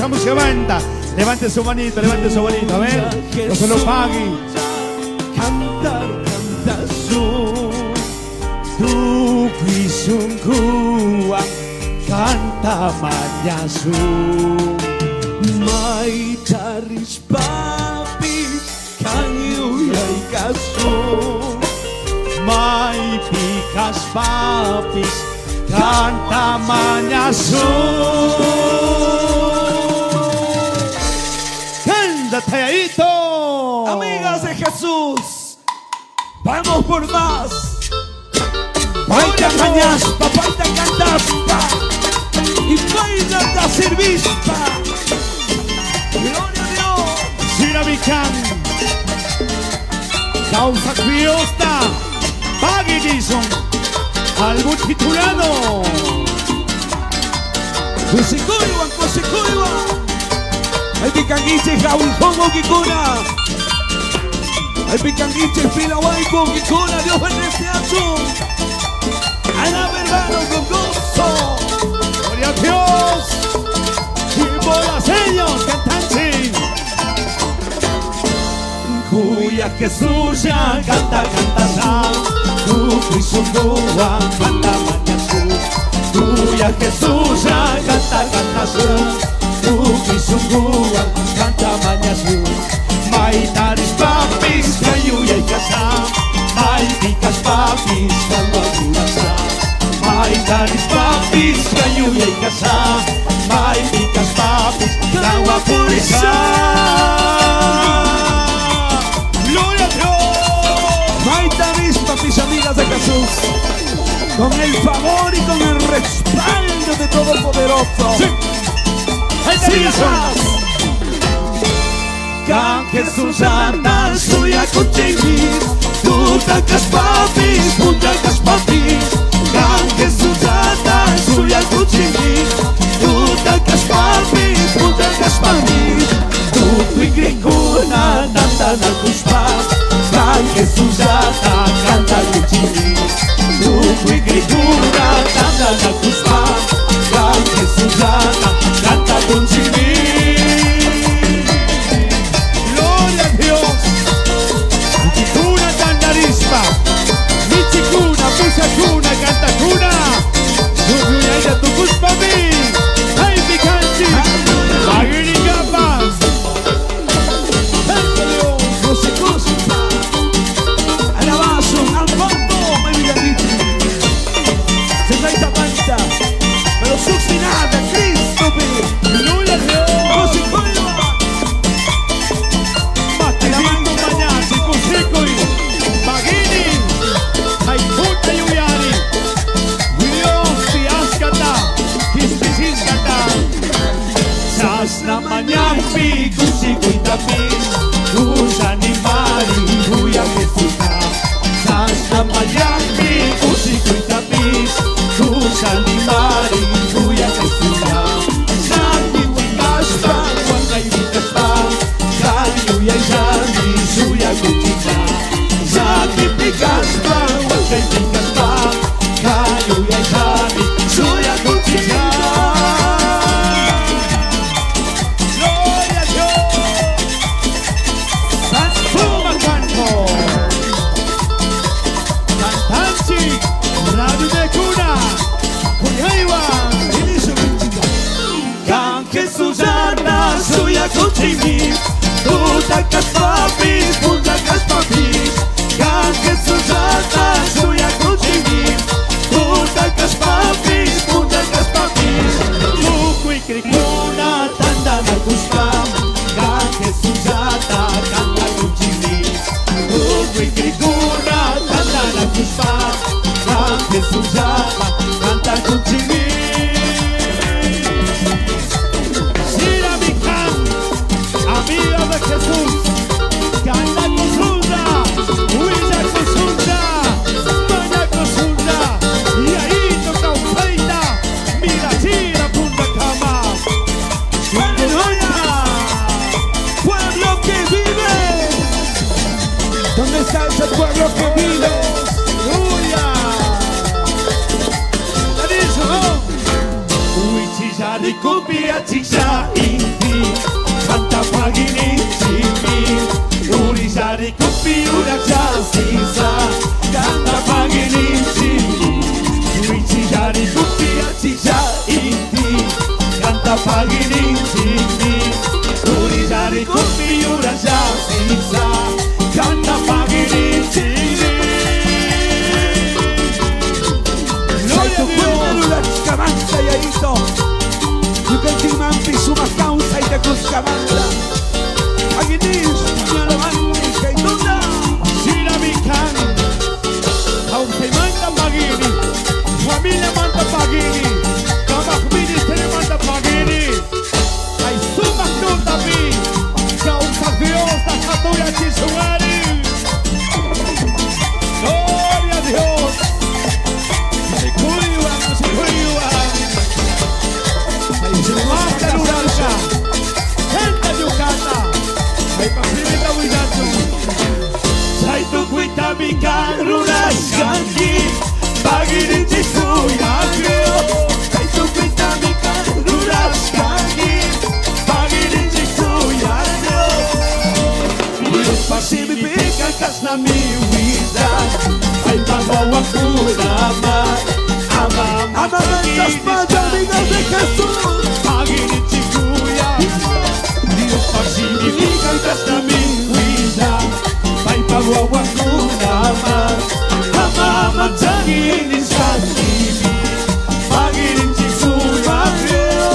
mucha banda. Levante su manito, a ver. No se lo pague. Cantar, cantar tu kisungkuwa kanta manyasu may taris papis kanyu yay kasu may pikas papis canta mañasu. ¡Cántate, Ayito! Amigas de Jesús, vamos por más. Baila cañaspa, baila cantaspa y baila da servispa. Gloria a Dios. Sirabicán, causa criosta, Baggy Dison, algo titulado Kusikuiwa, kusikuiwa. Ay picanguiche, jauijongo, kikuna. Ay picanguiche, pilahuayco, kikuna. Dios bendice a su. Alaba hermano con gozo. Gloria a Dios. Y bolaseños cantantes. Cuya Jesús ya canta, canta sa. Tu Crisungua canta mañasu. Cuya Jesús ya canta, canta sa. Tu Crisungua canta mañasu. May taris papis kayuya y casa. May picas papis kalwagulasa. May taris papis kayuya y casa. May picas papis kalwagulasa. Gloria a Dios. May taris papis, amigas de Jesús, con el favor y con el respaldo de Todopoderoso. Sí. Sí, Kan Jesús anda suya kucingis, tutakas papis, tutakas papis. Kan Jesús anda suya kucingis, tutakas papis, tutakas papis. Tu ikrikuna nanda na kuspas, Kan Jesús anda canta kucingis. Tu ikrikuna nanda na kuspas, Kan Jesús anda canta kucingis. Michicuna, Pusacuna, Cantacuna, Tucuyaya, Tucuspami, Ay Picanchi, Magiricapa, Alabazo, al fondo, me dice. Se trae esa pancha, pero succinada, Cristo, Gloria a Dios. Matizando Mañasi, Cusicoy, Magini, Ay Puta Yuyari, Dios y Ascata, Kispisiskata, Sasna Mañampi, Cusicoy tapis, tus animali, Cuya Jesusa. Sasna Mañampi, Cusicoy tapis, tus animali, Cuya Jesusa. Sani Wikaspa, Juanay Wikaspa, Kayu Yayani, Suya Kuchita. Sani Wikaspa, Juanay Wikaspa, Kayu Yayani, Suya Kuchita. Gloria a Dios. Suma Canto, Cantanchi, Radio de Cuna, Cuyaiwa, Kan Jesús anda suya kuchimi, tutakas papis, tutakas papis. Kan Jesús anda suya kuchimi, tutakas papis, tutakas papis. Tukuy krikuna tanda na kuspam, Kan Jesús anda canta kuchimi. Tukuy krikuna tanda na kuspam, Kan Jesús anda canta kuchimi. Sirabicán, amiga de Jesús, Canta Cosunda, Huilla Cosunda, Maña Cosunda, y ahí toca un feita, mira tira Punta Cama. ¡Aleluya! ¡Pueblo que vive! ¿Dónde está ese pueblo que vive? ¡Aleluya! Huichilla de copia chicha pagini chini 우리 자리 꽃피우라 샤시사 간다 pagini chini Sai tu cuéntalo la chicamancha yayito Yuka timampi suma causa y te cuscamanda Paginis, ya lo van y kaitunda Sira mikan Causa y manda pagini Familia manda pagini Kabak ministeri manda pagini Ay suma nunda mi Causa Dios da katuya chisugari Gloria a Dios Se cuidan Se mata Luranca Gente Yucata Ay pasimita huidacho Sai tu cuita mi Rurashanki Pagini chisuya creo Sai tu cuita mi Rurashanki Pagini chisuya creo Y pasimi pika kasna mi vida Ay pagwa kurama Ama estas amigas de Jesús Pagini chisuya Y pasimi pika kasna mi vida Ay pagwa kurama Ama pagini chisuya Pagini chisuya creo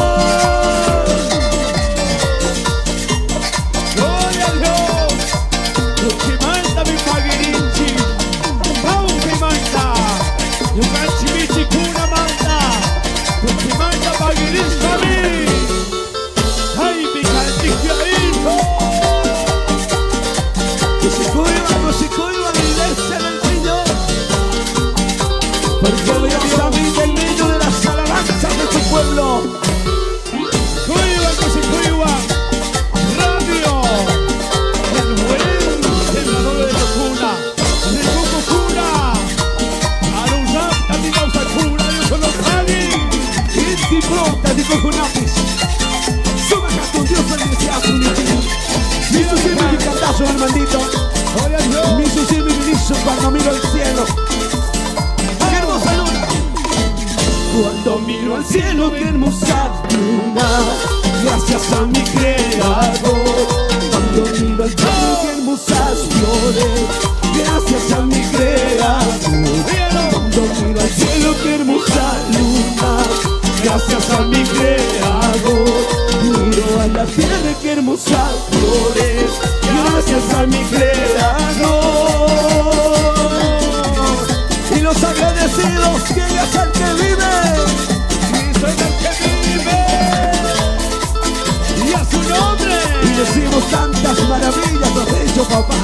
Gloria a Dios Lo que manda mi paginichi Pausa y manda Yukanchi michi kuna manda Lo que manda paginichi a mí Ay mi cantiquito Que se cuidan la iglesia del Señor Porque Dios habita en medio de las alabanzas de su pueblo Cuidan que se cuidan Radio El buen sembrador de locura El poco cura Arusap también causa cura Dios solo paghi Inti pronta di cocunapis Suma tu Dios bendice tu niño Mi sucede mi cantazo hermanito Mi sucede mi ministro cuando miro al cielo ¡Qué hermosa luna! Cuando miro al cielo, qué hermosa luna Gracias a mi creador Cuando miro al cielo, qué hermosas flores Gracias a mi creador Cuando miro al cielo, qué hermosa luna Gracias a mi creador Miro a la tierra, qué hermosas flores Gracias a mi creador Y los agradecidos, ¿quién es el que vive? Cristo es el que vive Y a su nombre Y decimos tantas maravillas, lo has hecho papá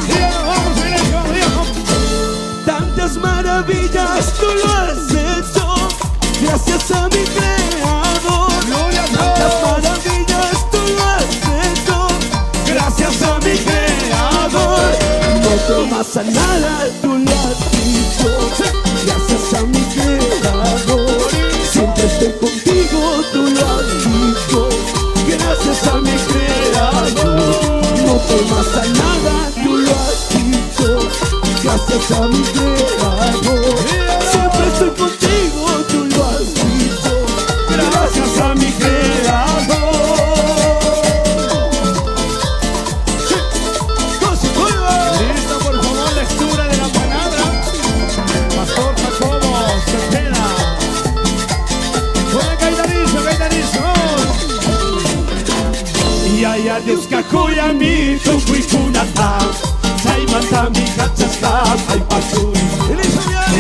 Vamos, iglesia, vamos, tantas maravillas tú lo has hecho Gracias a mi creador Tantas maravillas tú lo has hecho Gracias a mi creador No tomas a nada, tú lo has dicho Gracias a mi creador Siempre estoy contigo, tú lo has dicho Gracias a mi creador No tomas a nada, tú lo has dicho Gracias a mi creador Siempre estoy contigo, tú lo has dicho Gracias a mi creador Listo, por favor, lectura de la palabra Pastor Jacobo Cepeda Hola, Gaitanizo Yaya Dios kakuya mi tukuikunata Saimanta mi kachasta ay pasui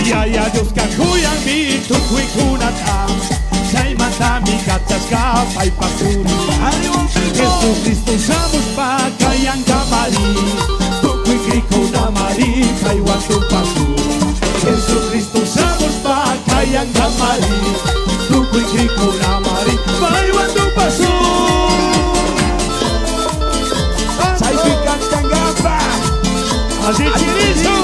Yaya Dios kakuya mi tukuikunata Saimanta mi kachasta ay pasui Jesucristo usamos pa kayang kamari Tukuikikuna mari kaiwan tupasu Jesucristo usamos pa kayang kamari Tukuikikuna mari kaiwan tupasu Así chirizo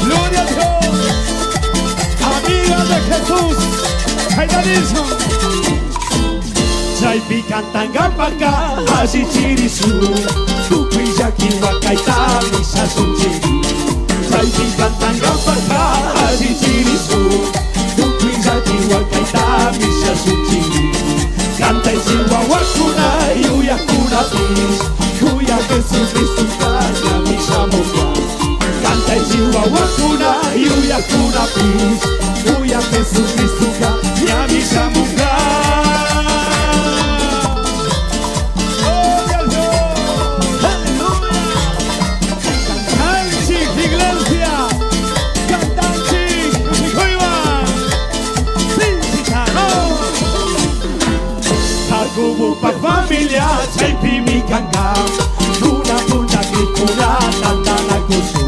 Gloria a Dios Amiga de Jesús Gaitanizo Saipi kantangapaka Así chirizo Tukuyaki wakaita Misa sunchiri Saipi kantangapaka Así chirizo Tukuyaki Chihuahua, Misha Suchi. Canta en Chihuahua, Kuna, Yuya, Kuna, Pish. Yuya, Jesucristo, Kana, Misha Moka. Canta en Chihuahua, Kuna, Yuya, Kuna, Pish. Yuya, Jesucristo, Kana, Misha Moka. Kubupa familia, chalpi mi kanga. Kuna kuna kikuna, tanda na kusu.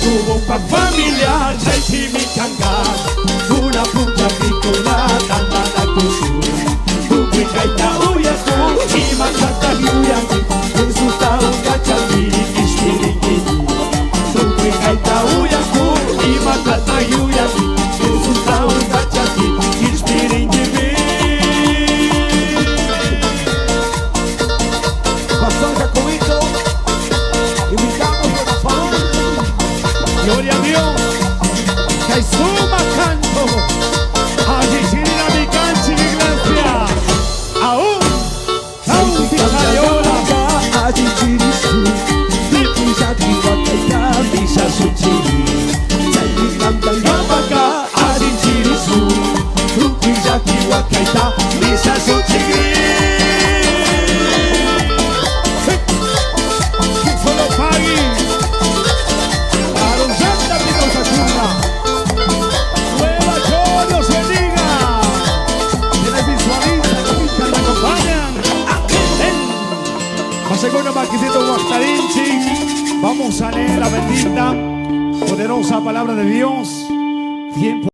Kubupa familia, chalpi mi kanga. Kuna kuna kikuna, tanda na kusu. Kubi kaita uya ku, ima kata uya ki. Jesus ta uka chami, ishpiri kini. Kubi kaita uya ku, ima kata uya ki. Jesus ta uka chami, ishpiri kini. Gloria a Dios, que suma canto, Ajishirina mi canchi iglesia, aún Cariola, Ajishirisu, Tipuja Tiwakaita, Misha Suchiri, Chayikanta Yamaka, Ajishirisu, Tipuja Tiwakaita, Misha Suchiri. Solo pagui. Segundo Maquisito Guastarinchi, vamos a leer la bendita, poderosa palabra de Dios. Tiempo